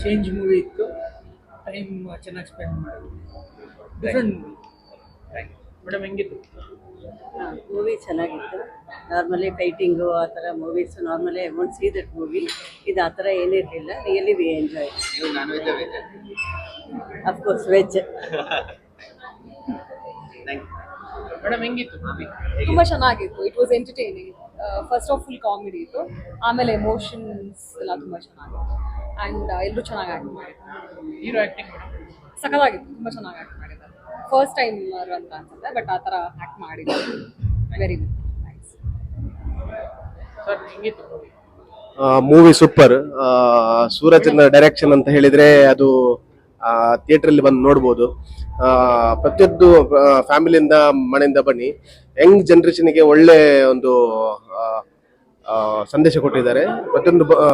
Change movie ಇತ್ತು. Time ಚೆನ್ನಾಗಿ spend ಮಾಡಿದ್ವಿ. Different movie. ಮೇಡಮ್ ಹೆಂಗಿತ್ತು? ಮೂವಿ ಚೆನ್ನಾಗಿತ್ತು. ನಾರ್ಮಲಿ ಫೈಟಿಂಗು ಆ ಥರ movies normally I want see that movie. ಇದು ಆ ಥರ ಏನಿರಲಿಲ್ಲ. Really we enjoy. ನೀವು non veg veg? Of course veg. Madam ಹೆಂಗಿತ್ತು ಮೂವಿ? ತುಂಬಾ ಚೆನ್ನಾಗಿತ್ತು. It was entertaining. First half full comedy ಇತ್ತು, ಆಮೇಲೆ ಎಮೋಷನ್ಸ್ ಎಲ್ಲ ತುಂಬಾ ಚೆನ್ನಾಗಿತ್ತು. ಆ್ಯಂಡ್ ಎಲ್ಲರೂ ಚೆನ್ನಾಗಿ ಆ್ಯಕ್ಟ್ ಮಾಡಿದ್ರು. ಹೀರೋ ಆ್ಯಕ್ಟಿಂಗ್ ಸಖತ್ತಾಗಿತ್ತು, ತುಂಬಾ ಚೆನ್ನಾಗಿ ಆ್ಯಕ್ಟ್ ಮಾಡಿದ್ದಾರೆ. ಫಸ್ಟ್ ಟೈಮ್ ಅಂತ ಅನ್ಸುತ್ತೆ, ಬಟ್ ಆ ಥರ ಆ್ಯಕ್ಟ್ ಮಾಡಿದ್ದಾರೆ. Very good, nice. ಸರ್ ಹೆಂಗಿತ್ತು movie? Movie super. Suraj direction ಅಂತ ಹೇಳಿದ್ರೆ ಅದು ಥಿಯೇಟರ್ ಅಲ್ಲಿ ಬಂದು ನೋಡ್ಬೋದು. ಪ್ರತಿಯೊಂದು ಫ್ಯಾಮಿಲಿಯಿಂದ ಮನೆಯಿಂದ ಬನ್ನಿ. ಯಂಗ್ ಜನರೇಷನ್ಗೆ ಒಳ್ಳೆ ಒಂದು ಸಂದೇಶ ಕೊಟ್ಟಿದ್ದಾರೆ.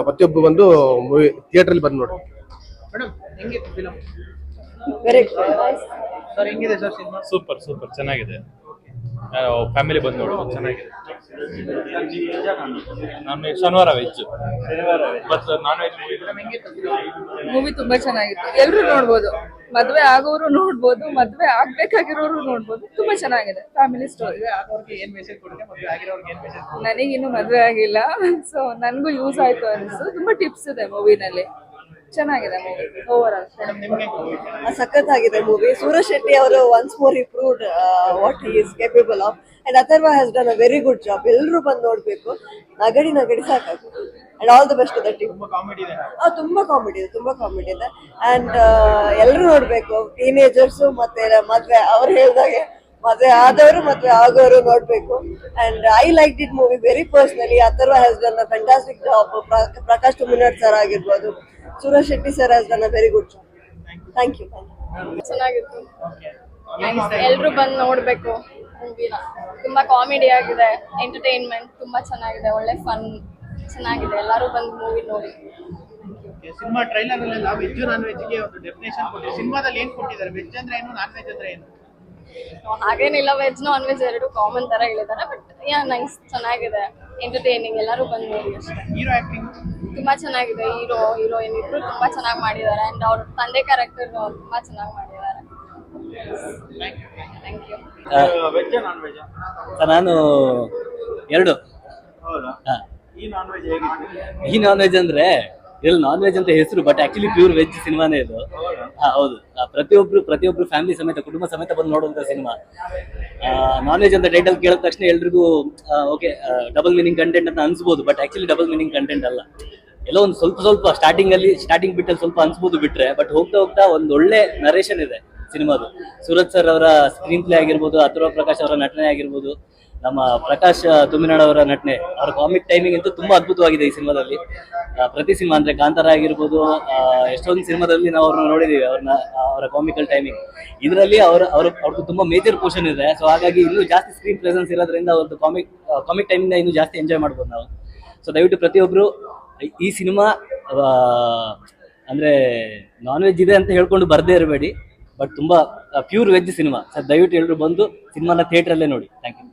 ಪ್ರತಿಯೊಬ್ಬ ಬಂದು ಮೂವಿ ಥಿಯೇಟರ್ ಅಲ್ಲಿ ಬಂದು ನೋಡಿ. ಮೇಡಮ್ ಹೆಂಗಿತ್ತು ಫಿಲಮ್? ವೆರಿ ಸರ್ ಹೆಂಗಿದೆ ಸರ್ ಸಿನಿಮಾ? ಸೂಪರ್ ಚೆನ್ನಾಗಿದೆ. ಫ್ಯಾಮಿಲಿ ಬಂದು ನೋಡುವ ಚೆನ್ನಾಗಿದೆ. ನಾನು ಶನಿವಾರ ವೆಜ್, ಮತ್ತು ನಾನ್ ವೆಜ್ ಮೂವಿ ತುಂಬಾ ಚೆನ್ನಾಗಿತ್ತು. ಎಲ್ಲರೂ ನೋಡ್ಬೋದು. ಮದ್ವೆ ಆಗೋರು ನೋಡ್ಬೋದು, ಮದ್ವೆ ಆಗ್ಬೇಕಾಗಿರೋರು ನೋಡ್ಬೋದು. ತುಂಬಾ ಚೆನ್ನಾಗಿದೆ. Family story. ಅವ್ರಿಗೆ ಏನ್ ಮೆಸೇಜ್ ಕೊಡುತ್ತೆ? ಮದುವೆ ಆಗಿರೋರಿಗೆ ಏನ್ ಮೆಸೇಜ್? ನನಗಿನ್ನೂ ಮದ್ವೆ ಆಗಿಲ್ಲ, ಸೊ ನನಗೂ ಯೂಸ್ ಆಯ್ತು ಅನಿಸ್ತು. ತುಂಬಾ ಟಿಪ್ಸ್ ಇದೆ ಮೂವಿನಲ್ಲಿ. ಚೆನ್ನಾಗಿದೆ ಮೂವಿ ಓವರ್ ಆಲ್. ಸಖತ್ತಾಗಿದೆ ಮೂವಿ. ಸೂರಜ್ ಶೆಟ್ಟಿ ಅವರು once more improved what he is capable of. And Atharva has done a very good job. ಎಲ್ಲರೂ ಬಂದು ನೋಡ್ಬೇಕು. ನಗಡಿ ಸಾಕಾಗು. And all the best to the team. ತುಂಬಾ ಕಾಮಿಡಿ ಇದೆ. ತುಂಬಾ ಕಾಮಿಡಿ ಇದೆ. ಅಂಡ್ ಎಲ್ಲರೂ ನೋಡ್ಬೇಕು. ಟೀನೇಜರ್ಸು ಮತ್ತೆ ಮದ್ವೆ ಅವ್ರು ಹೇಳ್ದಾಗೆ ಮದ್ವೆ ಆದವರು ಮದ್ವೆ ಆಗೋರು ನೋಡ್ಬೇಕು. And I like it movie very personally. Atharva has done a fantastic job. Prakash Tuminad sir ಆಗಿರ್ಬೋದು, Suraj Shetty sir has done a very good job. Thank you. ಚೆನ್ನಾಗಿತ್ತು. ಎಲ್ರು ಬಂದು ನೋಡ್ಬೇಕು ಮೂವಿನ. ತುಂಬಾ ಕಾಮಿಡಿ ಆಗಿದೆ, ಎಂಟರ್ಟೈನ್ಮೆಂಟ್ ತುಂಬಾ ಚೆನ್ನಾಗಿದೆ, ಒಳ್ಳೆ ಫನ್ ಚೆನ್ನಾಗಿದೆ. ಎಲ್ಲರೂ ಬಂದು ಮೂವಿ ನೋಡಿ. ಸಿನಿಮಾ ಟ್ರೈಲರ್ ಅಲ್ಲೆಲ್ಲ ವೆಜ್ ನಾನ್ ವೆಜ್ಗೆ ಒಂದು ಡೆಫಿನೇಷನ್ ಕೊಟ್ಟಿದ್ದಾರೆ. ಸಿನಿಮಾದಲ್ಲಿ ಏನ್ ಕೊಟ್ಟಿದ್ದಾರೆ? ವೆಜ್ ಅಂದ್ರೆ ಏನು, ನಾನ್ ವೆಜ್ ಅಂದ್ರೆ ಏನು? ಹಾಗೇನಿಲ್ಲ, ವೆಜ್ ನಾನ್ ವೆಜ್ ಎರಡು ಕಾಮನ್ ತರ ಹೇಳಿದ್ದಾರೆ. ಬಟ್ ಯಾ ನೈಸ್, ಚೆನ್ನಾಗಿದೆ, ಎಂಟರ್ಟೈನಿಂಗ್. ಎಲ್ಲರೂ ಬಂದು ನೋಡಿ ಅಷ್ಟೇ. ಹೀರೋ ಆಕ್ಟಿಂಗ್ ತುಂಬಾ ಚೆನ್ನಾಗಿದೆ. ಹೀರೋಯಿನ್ ಇಬ್ರು ತುಂಬಾ ಚೆನ್ನಾಗಿ ಮಾಡಿದ್ದಾರೆ. ಅಂಡ್ ಅವ್ರ ತಂದೆ ಕ್ಯಾರೆಕ್ಟರ್ ತುಂಬಾ ಚೆನ್ನಾಗಿ ಮಾಡಿದ್ದಾರೆ. Thank you. Veg non veg? ನಾನು ಎರಡು. ಹೌದಾ? ಈ ನಾನ್ ವೆಜ್ ಹೇಗಿತ್ತು? ಈ ನಾನ್ ವೆಜ್ ಅಂದ್ರೆ ಇಲ್ಲಿ ನಾನ್ ವೆಜ್ ಅಂತ ಹೆಸರು, ಬಟ್ ಆಕ್ಚುಲಿ ಪ್ಯೂರ್ ವೆಜ್ ಸಿನಿಮಾನೇ ಇದು. ಹೌದು. ಪ್ರತಿಯೊಬ್ರು ಫ್ಯಾಮಿಲಿ ಸಮೇತ, ಕುಟುಂಬ ಸಮೇತ ಬಂದು ನೋಡುವಂತ ಸಿನಿಮಾ. ನಾನ್ ವೆಜ್ ಅಂತ ಟೈಟಲ್ ಕೇಳಿದ ತಕ್ಷಣ ಎಲ್ರಿಗೂ ಓಕೆ ಡಬಲ್ ಮೀನಿಂಗ್ ಕಂಟೆಂಟ್ ಅಂತ ಅನ್ಸ್ಬೋದು, but actually double meaning content ಅಲ್ಲ. ಎಲ್ಲೋ ಒಂದು ಸ್ವಲ್ಪ ಸ್ಟಾರ್ಟಿಂಗ್ ಬಿಟ್ಟಲ್ಲಿ ಸ್ವಲ್ಪ ಅನ್ಸ್ಬೋದು ಬಿಟ್ರೆ, ಬಟ್ ಹೋಗ್ತಾ ಒಂದು ಒಳ್ಳೆ ನರೇಷನ್ ಇದೆ ಸಿನಿಮಾದು. ಸೂರಜ್ ಸರ್ ಅವರ ಸ್ಕ್ರೀನ್ ಪ್ಲೇ ಆಗಿರ್ಬೋದು, ಅಥರ್ವ ಪ್ರಕಾಶ್ ಅವರ ನಟನೆ ಆಗಿರ್ಬೋದು, ನಮ್ಮ ಪ್ರಕಾಶ್ ತುಮಿನಾಡ್ ಅವರ ನಟನೆ, ಅವರ ಕಾಮಿಕ್ ಟೈಮಿಂಗ್ ಅಂತೂ ತುಂಬಾ ಅದ್ಭುತವಾಗಿದೆ ಈ ಸಿನಿಮಾದಲ್ಲಿ. ಪ್ರತಿ ಸಿನಿಮಾ ಅಂದ್ರೆ ಕಾಂತಾರ ಆಗಿರ್ಬೋದು, ಎಷ್ಟೊಂದು ಸಿನಿಮಾದಲ್ಲಿ ನಾವು ಅವ್ರನ್ನ ನೋಡಿದೀವಿ, ಅವರ ಕಾಮಿಕಲ್ ಟೈಮಿಂಗ್. ಇದರಲ್ಲಿ ಅವ್ರದ್ದು ತುಂಬಾ ಮೇಜರ್ ಪೋರ್ಷನ್ ಇದೆ. ಸೊ ಹಾಗಾಗಿ ಇನ್ನೂ ಜಾಸ್ತಿ ಸ್ಕ್ರೀನ್ ಪ್ರೆಸೆನ್ಸ್ ಇರೋದ್ರಿಂದ ಅವ್ರದ್ದು ಕಾಮಿಕ್ ಟೈಮಿಂಗ್ ಇನ್ನೂ ಜಾಸ್ತಿ ಎಂಜಾಯ್ ಮಾಡ್ಬೋದು ನಾವು. ಸೊ ದಯವಿಟ್ಟು ಪ್ರತಿಯೊಬ್ರು ಈ ಸಿನಿಮಾ ಅಂದ್ರೆ ನಾನ್ ವೆಜ್ ಇದೆ ಅಂತ ಹೇಳ್ಕೊಂಡು ಬರ್ದೇ ಇರಬೇಡಿ, ಬಟ್ ತುಂಬಾ ಪ್ಯೂರ್ ವೆಜ್ ಸಿನಿಮಾ. ಸರ್ ದಯವಿಟ್ಟು ಎಲ್ಲರೂ ಬಂದು ಸಿನಿಮಾನ ಥಿಯೇಟರ್ ಅಲ್ಲೇ ನೋಡಿ. Thank you.